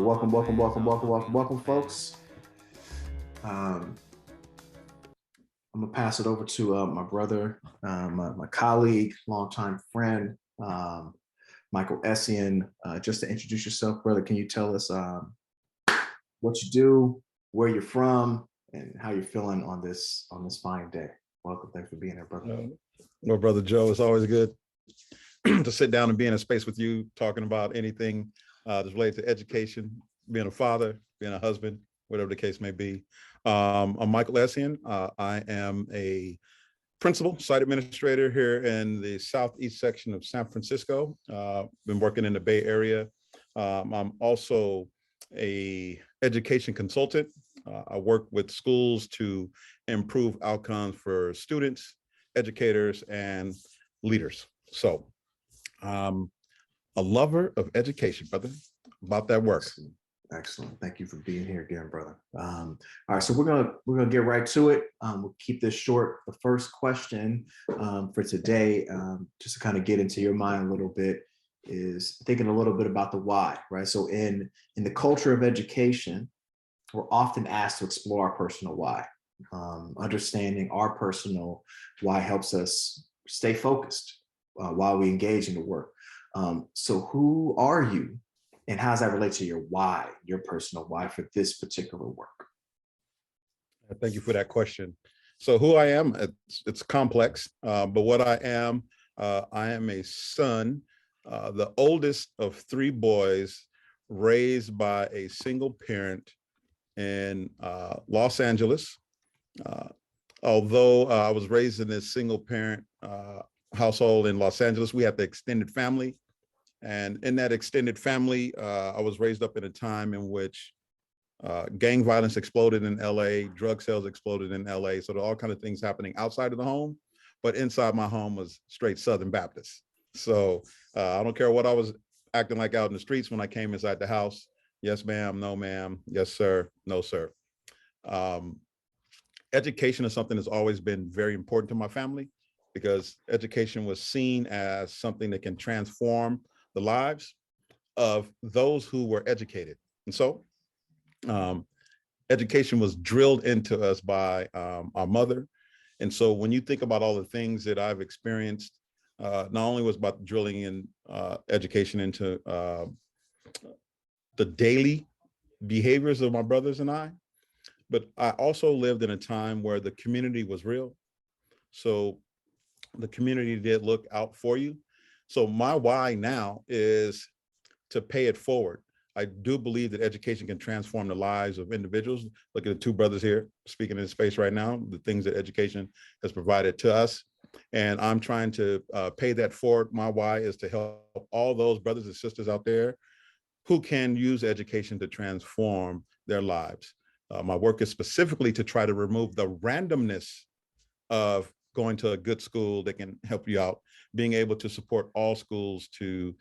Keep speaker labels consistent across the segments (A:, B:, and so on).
A: Welcome, folks. Um, I'm gonna pass it over to my brother, my colleague, longtime friend, Michael Essien. Just to introduce yourself, brother, can you tell us what you do, where you're from, and how you're feeling on this fine day? Welcome, thanks for being here, brother.
B: Well, brother Joe, it's always good to sit down and be in a space with you, talking about anything that's related to education, being a father, being a husband, whatever the case may be. I'm Michael Essien. I am a principal site administrator here in the southeast section of San Francisco. Been working in the Bay Area. I'm also a education consultant. I work with schools to improve outcomes for students, educators, and leaders. So a lover of education, brother, about that work.
A: Excellent. Thank you for being here again, brother. All right, so we're gonna get right to it. We'll keep this short. The first question for today, just to kind of get into your mind a little bit, is thinking a little bit about the why, right? So in the culture of education, we're often asked to explore our personal why. Understanding our personal why helps us stay focused while we engage in the work. So who are you? And how does that relate to your why, your personal why for this particular work?
B: Thank you for that question. So who I am, it's complex, but what I am a son, the oldest of three boys raised by a single parent in Los Angeles. Although I was raised in this single parent household in Los Angeles, we had the extended family. And in that extended family, I was raised up in a time in which gang violence exploded in LA, drug sales exploded in LA. So there are all kinds of things happening outside of the home, but inside my home was straight Southern Baptist. So I don't care what I was acting like out in the streets when I came inside the house. Yes, ma'am, no, ma'am. Yes, sir, no, sir. Education is something that's always been very important to my family because education was seen as something that can transform the lives of those who were educated. And so education was drilled into us by our mother. And so when you think about all the things that I've experienced, not only was about drilling in education into the daily behaviors of my brothers and I, but I also lived in a time where the community was real. So the community did look out for you. So my why now is to pay it forward. I do believe that education can transform the lives of individuals. Look at the two brothers here speaking in space right now, the things that education has provided to us. And I'm trying to pay that forward. My why is to help all those brothers and sisters out there who can use education to transform their lives. My work is specifically to try to remove the randomness of going to a good school that can help you out, being able to support all schools to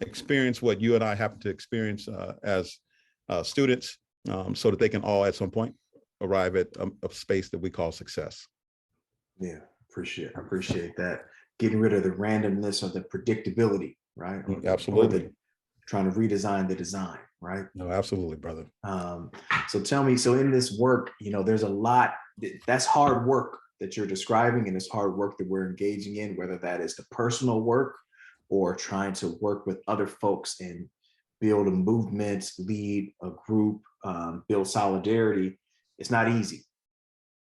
B: experience what you and I happen to experience as students, so that they can all at some point arrive at a space that we call success.
A: Yeah, I appreciate that. Getting rid of the randomness or the predictability, right?
B: Absolutely.
A: Trying to redesign the design, right?
B: No, absolutely, brother.
A: So tell me, so in this work, there's a lot, that's hard work that you're describing, and it's hard work that we're engaging in, whether that is the personal work or trying to work with other folks and build a movement, lead a group, build solidarity. It's not easy.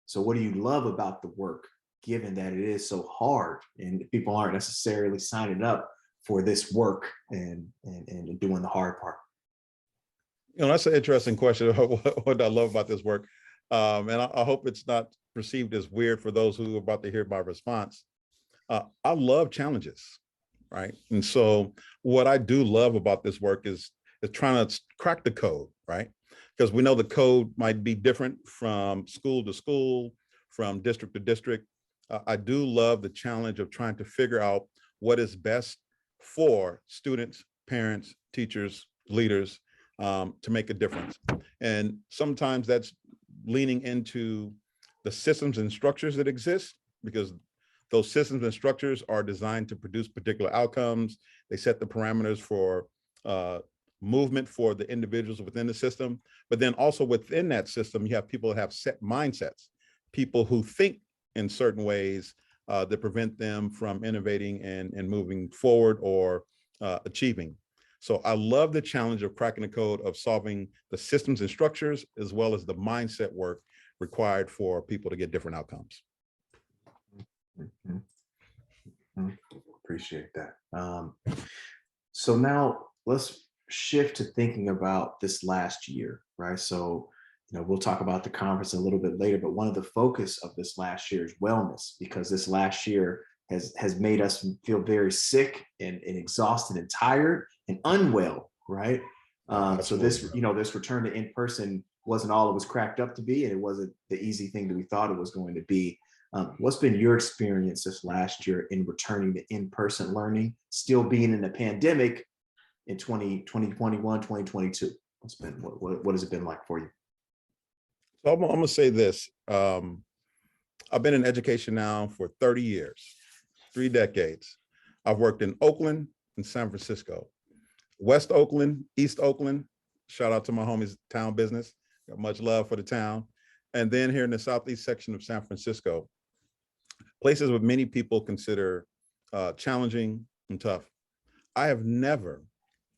A: So what do you love about the work, given that it is so hard and people aren't necessarily signing up for this work and doing the hard part?
B: That's an interesting question. What I love about this work. And I hope it's not perceived as weird for those who are about to hear my response. I love challenges, right? And so what I do love about this work is trying to crack the code, right? Because we know the code might be different from school to school, from district to district. I do love the challenge of trying to figure out what is best for students, parents, teachers, leaders, to make a difference. And sometimes that's leaning into the systems and structures that exist, because those systems and structures are designed to produce particular outcomes. They set the parameters for movement for the individuals within the system. But then also within that system, you have people that have set mindsets, people who think in certain ways that prevent them from innovating and moving forward or achieving. So I love the challenge of cracking the code of solving the systems and structures, as well as the mindset work required for people to get different outcomes.
A: Mhm. Mhm. Appreciate that. So now let's shift to thinking about this last year, right? So, we'll talk about the conference a little bit later, but one of the focus of this last year is wellness, because this last year has made us feel very sick and exhausted and tired and unwell, right? So this, this return to in-person wasn't all it was cracked up to be, and it wasn't the easy thing that we thought it was going to be. What's been your experience this last year in returning to in-person learning, still being in the pandemic in 2021, 2022? What has it been like for you?
B: So I'm gonna say this. I've been in education now for 30 years, 3 decades. I've worked in Oakland and San Francisco, West Oakland, East Oakland. Shout out to my homies, Town Business. Got much love for the town. And then here in the Southeast section of San Francisco, places that many people consider challenging and tough. I have never,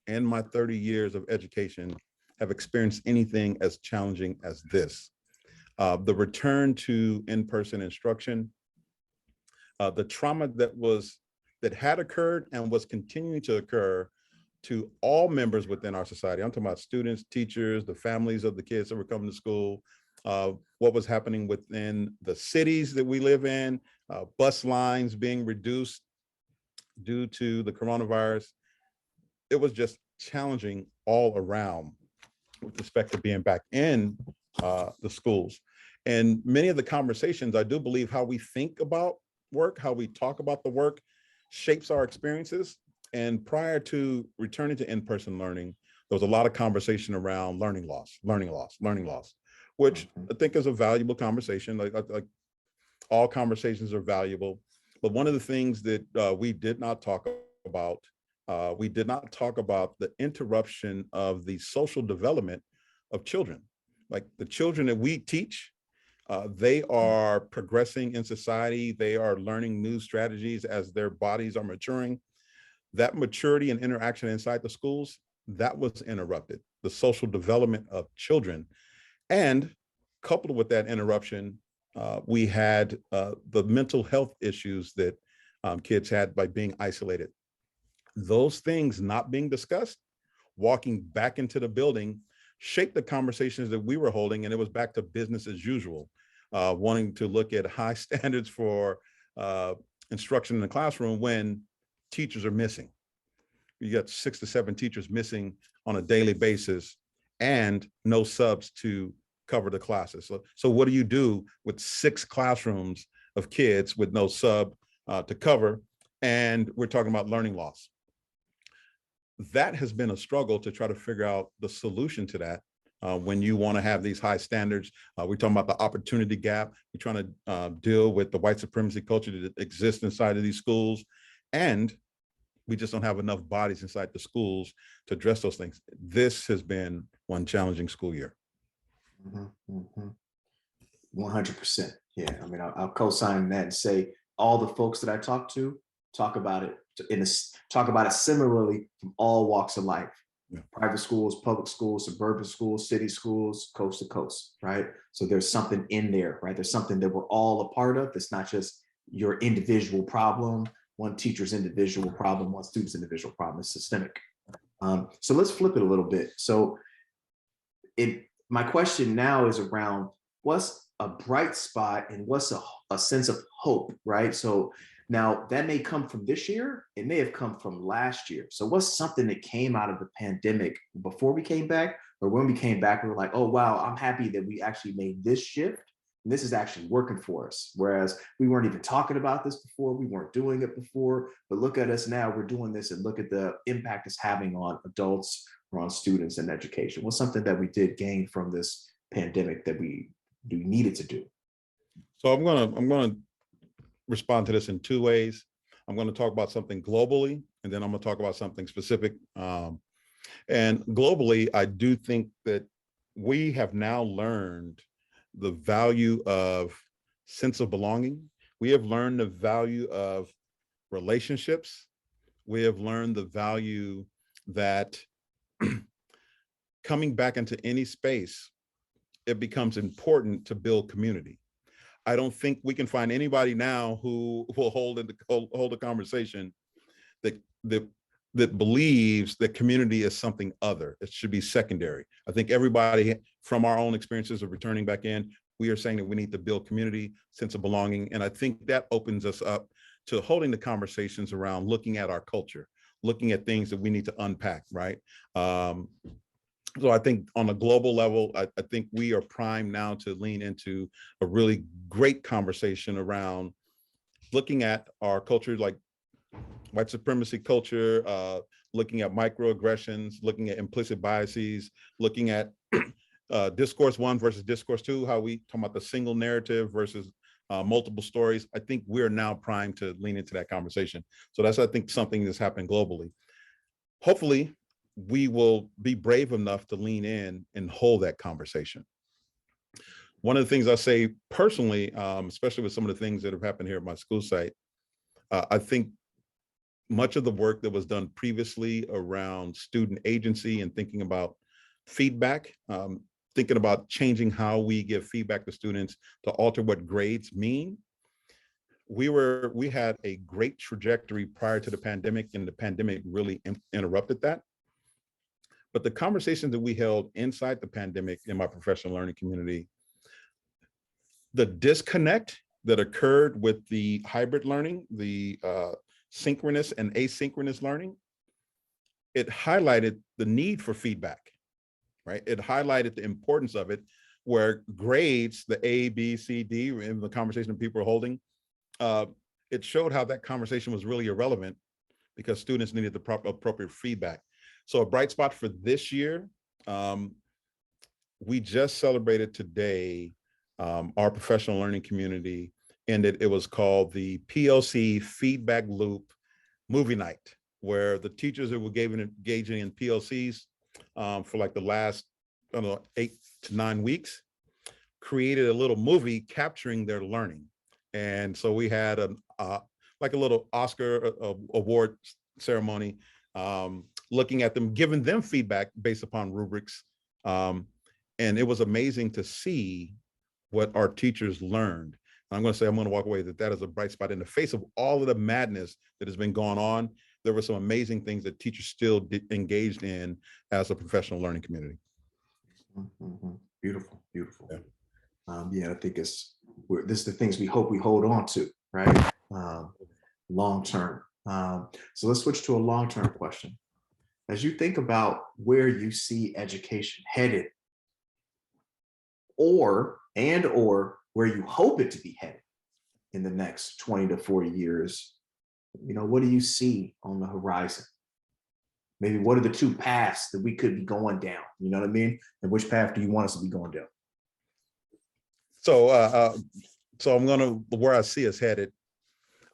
B: in my 30 years of education, have experienced anything as challenging as this. The return to in-person instruction, the trauma that had occurred and was continuing to occur to all members within our society. I'm talking about students, teachers, the families of the kids that were coming to school, what was happening within the cities that we live in, bus lines being reduced due to the coronavirus. It was just challenging all around with respect to being back in the schools. And many of the conversations, I do believe how we think about work, how we talk about the work shapes our experiences. And prior to returning to in-person learning, there was a lot of conversation around learning loss, which I think is a valuable conversation. Like all conversations are valuable. But one of the things that we did not talk about, we did not talk about the interruption of the social development of children. Like the children that we teach, they are progressing in society. They are learning new strategies as their bodies are maturing. That maturity and interaction inside the schools, that was interrupted. The social development of children. And coupled with that interruption, we had the mental health issues that kids had by being isolated. Those things not being discussed, walking back into the building, shaped the conversations that we were holding, and it was back to business as usual, wanting to look at high standards for instruction in the classroom when teachers are missing. You got 6 to 7 teachers missing on a daily basis and no subs to cover the classes. So what do you do with 6 classrooms of kids with no sub to cover? And we're talking about learning loss. That has been a struggle to try to figure out the solution to that. When you want to have these high standards, we're talking about the opportunity gap. We're trying to deal with the white supremacy culture that exists inside of these schools. And we just don't have enough bodies inside the schools to address those things. This has been one challenging school year.
A: 100%. Yeah, I mean, I'll co-sign that and say all the folks that I talk to talk about it similarly from all walks of life. Yeah. Private schools, public schools, suburban schools, city schools, coast to coast, right? So there's something in there, right? There's something that we're all a part of. It's not just your individual problem, one teacher's individual problem, one student's individual problem. It's systemic. So let's flip it a little bit. So my question now is around what's a bright spot and what's a sense of hope, right? So now that may come from this year, it may have come from last year. So what's something that came out of the pandemic before we came back, or when we came back, we were like, oh, wow, I'm happy that we actually made this shift. And this is actually working for us. Whereas we weren't even talking about this before, we weren't doing it before, but look at us now, we're doing this, and look at the impact it's having on adults or on students and education. What's something that we did gain from this pandemic that we needed to do?
B: So I'm gonna respond to this in 2 ways. I'm going to talk about something globally, and then I'm going to talk about something specific. And globally, I do think that we have now learned the value of sense of belonging. We have learned the value of relationships. We have learned the value that coming back into any space, it becomes important to build community. I don't think we can find anybody now who will hold a conversation that that that believes that community is something other. It should be secondary. I think everybody, from our own experiences of returning back in, we are saying that we need to build community, sense of belonging. And I think that opens us up to holding the conversations around looking at our culture, looking at things that we need to unpack, right? So I think on a global level, I think we are primed now to lean into a really great conversation around looking at our culture, like white supremacy culture, looking at microaggressions, looking at implicit biases, looking at discourse one versus discourse two, how we talk about the single narrative versus multiple stories. I think we're now primed to lean into that conversation. So that's, I think, something that's happened globally. Hopefully, we will be brave enough to lean in and hold that conversation. One of the things I say personally, especially with some of the things that have happened here at my school site, I think much of the work that was done previously around student agency and thinking about feedback, thinking about changing how we give feedback to students to alter what grades mean. We had a great trajectory prior to the pandemic, and the pandemic really interrupted that. But the conversations that we held inside the pandemic in my professional learning community, the disconnect that occurred with the hybrid learning, the synchronous and asynchronous learning, it highlighted the need for feedback, right? It highlighted the importance of it, where grades, the A, B, C, D, in the conversation that people are holding, it showed how that conversation was really irrelevant because students needed the proper appropriate feedback. So a bright spot for this year, we just celebrated today our professional learning community, and it was called the PLC Feedback Loop Movie Night, where the teachers that were engaging in PLCs for like the last, I don't know, 8 to 9 weeks, created a little movie capturing their learning. And so we had like a little Oscar award ceremony, looking at them, giving them feedback based upon rubrics. And it was amazing to see what our teachers learned. And I'm going to say, I'm going to walk away that is a bright spot in the face of all of the madness that has been going on. There were some amazing things that teachers still engaged in as a professional learning community.
A: Mm-hmm. Beautiful, beautiful.
B: Yeah.
A: Yeah, I think this is the things we hope we hold on to, right? Long term. So let's switch to a long-term question. As you think about where you see education headed, or where you hope it to be headed in the next 20 to 40 years, what do you see on the horizon? Maybe what are the two paths that we could be going down? You know what I mean? And which path do you want us to be going down?
B: So, I'm gonna, where I see us headed.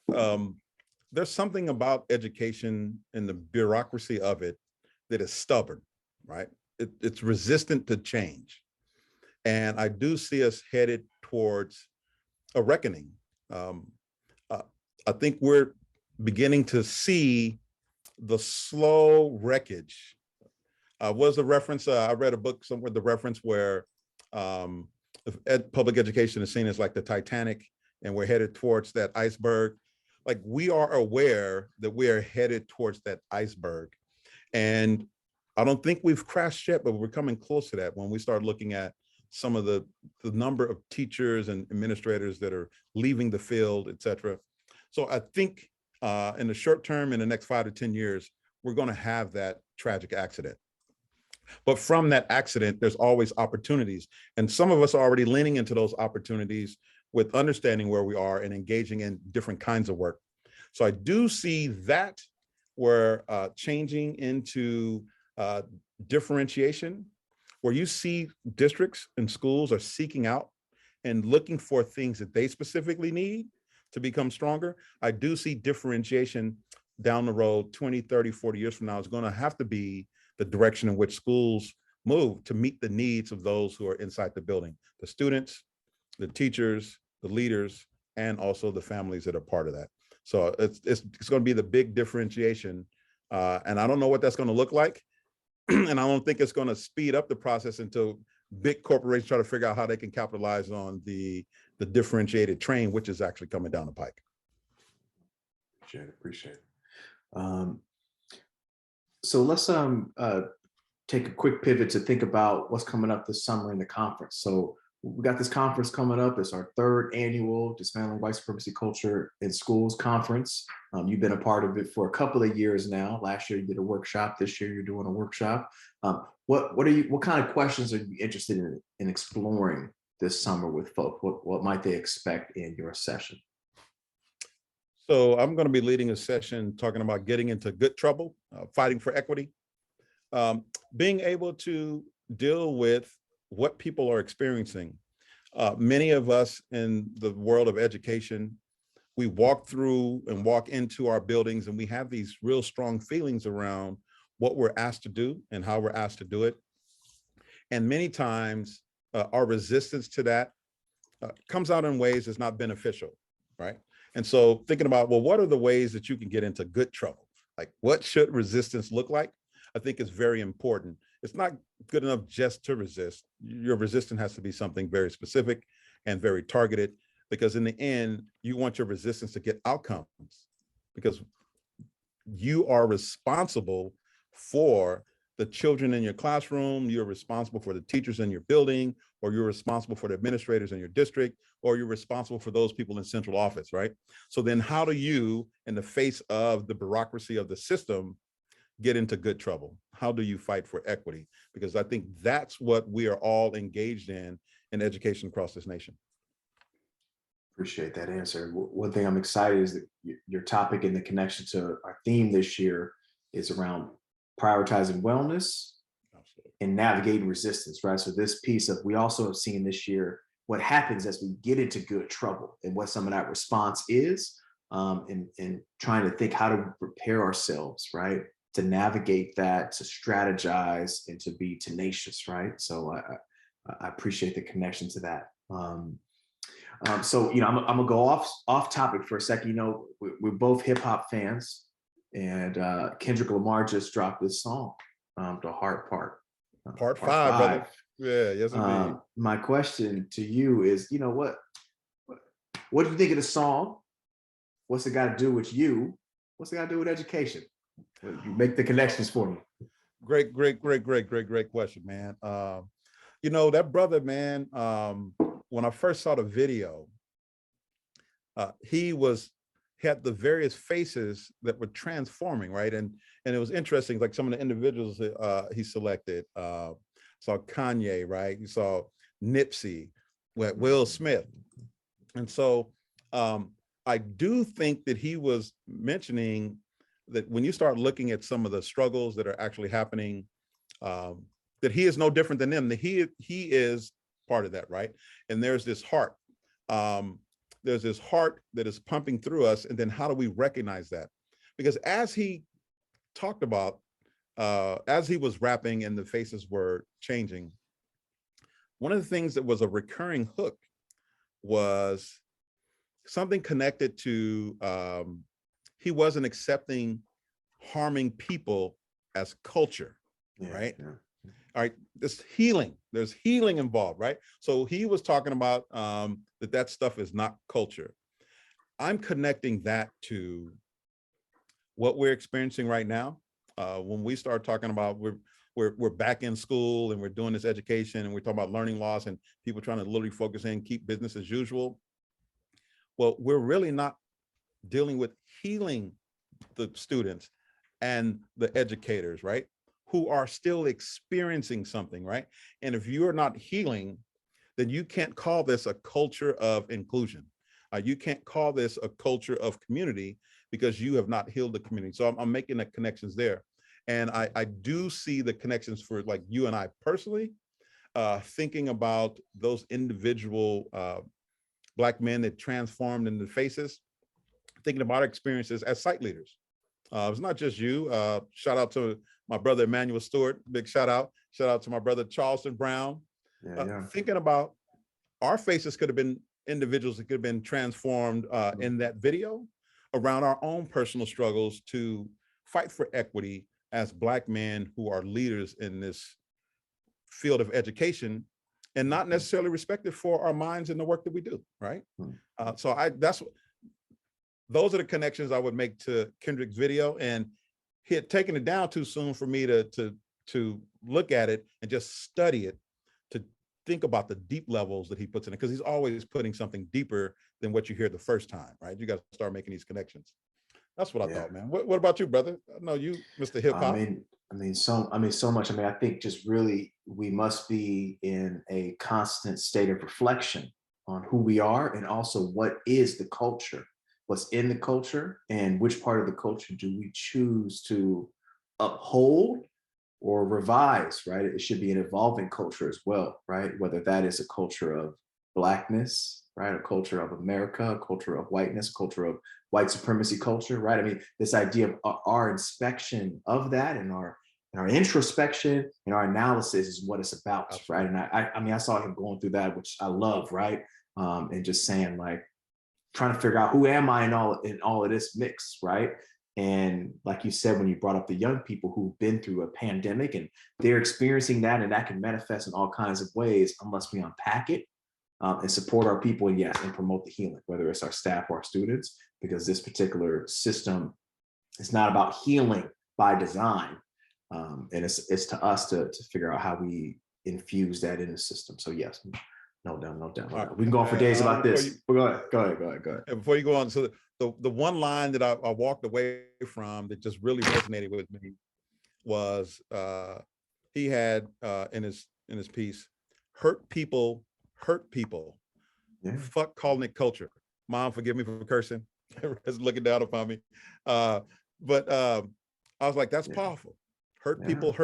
B: There's something about education and the bureaucracy of it that is stubborn, right? It's resistant to change. And I do see us headed towards a reckoning. I think we're beginning to see the slow wreckage. Was the reference, I read a book somewhere, the reference where public education is seen as like the Titanic, and we're headed towards that iceberg. Like, we are aware that we are headed towards that iceberg. And I don't think we've crashed yet, but we're coming close to that when we start looking at some of the number of teachers and administrators that are leaving the field, et cetera. So I think in the short term, in the next 5 to 10 years, we're going to have that tragic accident. But from that accident, there's always opportunities. And some of us are already leaning into those opportunities with understanding where we are and engaging in different kinds of work. So I do see that we're changing into differentiation, where you see districts and schools are seeking out and looking for things that they specifically need to become stronger. I do see differentiation down the road, 20, 30, 40 years from now, is going to have to be the direction in which schools move to meet the needs of those who are inside the building, the students, the teachers, the leaders, and also the families that are part of that. So it's going to be the big differentiation. And I don't know what that's going to look like. And I don't think it's going to speed up the process until big corporations try to figure out how they can capitalize on the differentiated train, which is actually coming down the pike.
A: Appreciate it. So let's take a quick pivot to think about what's coming up this summer in the conference. So we got this conference coming up. It's our 3rd annual Dismantling White Supremacy Culture in Schools conference. You've been a part of it for a couple of years now. Last year you did a workshop. This year you're doing a workshop. What kind of questions are you interested in exploring this summer with folks? What might they expect in your session?
B: So I'm going to be leading a session talking about getting into good trouble, fighting for equity, being able to deal with what people are experiencing. Many of us in the world of education, we walk through and walk into our buildings and we have these real strong feelings around what we're asked to do and how we're asked to do it. And many times our resistance to that comes out in ways that's not beneficial, right? And so thinking about, well, what are the ways that you can get into good trouble? Like, what should resistance look like? I think is very important. It's not good enough just to resist. Your resistance has to be something very specific and very targeted, because in the end, you want your resistance to get outcomes, because you are responsible for the children in your classroom, you're responsible for the teachers in your building, or you're responsible for the administrators in your district, or you're responsible for those people in central office, right? So then how do you, in the face of the bureaucracy of the system, get into good trouble? How do you fight for equity? Because I think that's what we are all engaged in education across this nation.
A: Appreciate that answer. One thing I'm excited is that your topic and the connection to our theme this year is around prioritizing wellness and navigating resistance, right? So this piece of, we also have seen this year what happens as we get into good trouble and what some of that response is, and trying to think how to prepare ourselves, right? To navigate that, to strategize, and to be tenacious, right? So I appreciate the connection to that. So, I'm gonna go off topic for a second. We're both hip hop fans, and Kendrick Lamar just dropped this song, The Heart Part.
B: Part 5, brother. Yeah, yes, indeed.
A: My question to you is, what do you think of the song? What's it got to do with you? What's it got to do with education? You make the connections for me.
B: Great question, man. That brother, man, when I first saw the video, he had the various faces that were transforming, right? And it was interesting, like some of the individuals that he selected. Saw Kanye, right? You saw Nipsey, Will Smith. And so I do think that he was mentioning that when you start looking at some of the struggles that are actually happening, that he is no different than them, that he is part of that, right? And there's this heart. There's this heart that is pumping through us. And then how do we recognize that? Because as he talked about, as he was rapping and the faces were changing, one of the things that was a recurring hook was something connected to he wasn't accepting harming people as culture, right? Yeah. All right, there's healing involved, right? So he was talking about that stuff is not culture. I'm connecting that to what we're experiencing right now. When we start talking about we're back in school and we're doing this education and we're talking about learning loss and people trying to literally focus in, keep business as usual. Well, we're really not dealing with healing the students and the educators, right? Who are still experiencing something, right? And if you're not healing, then you can't call this a culture of inclusion. You can't call this a culture of community because you have not healed the community. So I'm making the connections there. And I do see the connections for like you and I personally, thinking about those individual Black men that transformed into faces, thinking about our experiences as site leaders. It's not just you. Shout out to my brother Emmanuel Stewart. Big shout out. Shout out to my brother Charleston Brown. Thinking about our faces could have been individuals that could have been transformed in that video around our own personal struggles to fight for equity as Black men who are leaders in this field of education and not necessarily respected for our minds and the work that we do, right? Those are the connections I would make to Kendrick's video, and he had taken it down too soon for me to look at it and just study it, to think about the deep levels that he puts in it, because he's always putting something deeper than what you hear the first time, right? You got to start making these connections. That's what I thought, man. What about you, brother? I know you, Mr. Hip Hop.
A: So much. I think just really, we must be in a constant state of reflection on who we are and also what is the culture, what's in the culture, and which part of the culture do we choose to uphold or revise, right? It should be an evolving culture as well, right? Whether that is a culture of Blackness, right? A culture of America, a culture of whiteness, a culture of white supremacy culture, right? I mean, this idea of our inspection of that and our introspection and our analysis is what it's about, right? And I saw him going through that, which I love, right? And just saying, like, trying to figure out who am I in all of this mix, right? And like you said, when you brought up the young people who've been through a pandemic and they're experiencing that, and that can manifest in all kinds of ways unless we unpack it and support our people, and and promote the healing, whether it's our staff or our students, because this particular system is not about healing by design. And it's to us to figure out how we infuse that in the system. So yes, no doubt. We can go on for days about this. Go ahead.
B: Before you go on, so the one line that I walked away from that just really resonated with me was he had in his piece, hurt people. Yeah. Fuck calling it culture. Mom, forgive me for cursing. Looking down upon me. But I was like, that's powerful. Hurt people,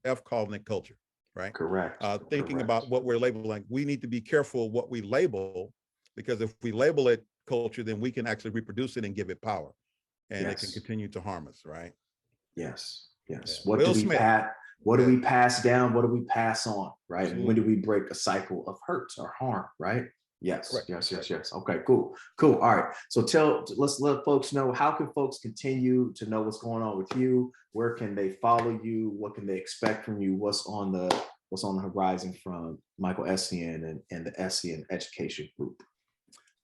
B: F calling it culture, right?
A: Correct.
B: Thinking about what we're labeling. We need to be careful what we label, because if we label it culture, then we can actually reproduce it and give it power, and it can continue to harm us, right?
A: Yes.
B: Yeah.
A: What do we pass down? What do we pass on, right? Absolutely. And when do we break a cycle of hurt or harm, right? Yes. Okay, cool. All right. So let's let folks know, how can folks continue to know what's going on with you? Where can they follow you? What can they expect from you? What's on the horizon from Michael Essien and the Essien Education Group?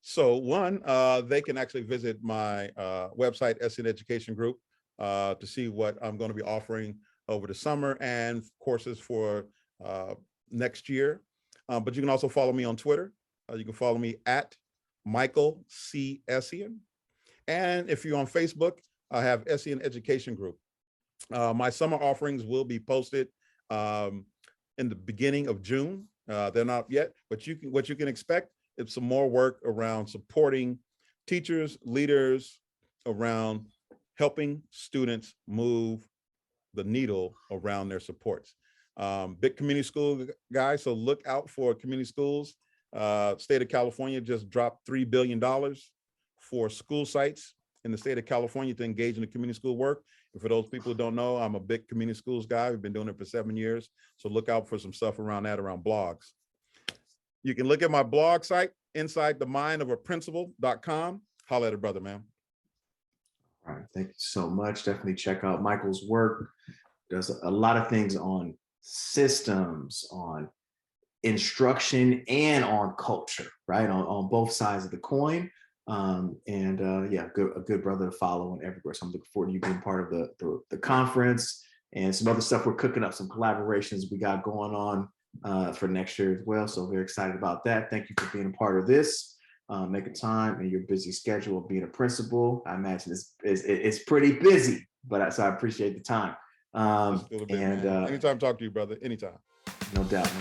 B: So one, they can actually visit my website, Essien Education Group, to see what I'm going to be offering over the summer and courses for next year. But you can also follow me on Twitter. You can follow me at Michael C. Essien. And if you're on Facebook, I have Essien Education Group. My summer offerings will be posted in the beginning of June. They're not yet, but what you can expect is some more work around supporting teachers, leaders, around helping students move the needle around their supports. Big community school guy, so look out for community schools. State of California just dropped $3 billion for school sites in the state of California to engage in the community school work. And for those people who don't know, I'm a big community schools guy. We've been doing it for 7 years. So look out for some stuff around that, around blogs. You can look at my blog site, InsideTheMindOfAPrincipal.com. Holla at a brother, man.
A: All right, thank you so much. Definitely check out Michael's work. Does a lot of things on systems, on instruction, and on culture, right? On both sides of the coin. A good brother to follow and everywhere. So I'm looking forward to you being part of the conference and some other stuff we're cooking up, some collaborations we got going on for next year as well. So very excited about that. Thank you for being a part of this. Making time in your busy schedule of being a principal. I imagine it's pretty busy, but so I appreciate the time.
B: Anytime, talk to you, brother. Anytime.
A: No doubt.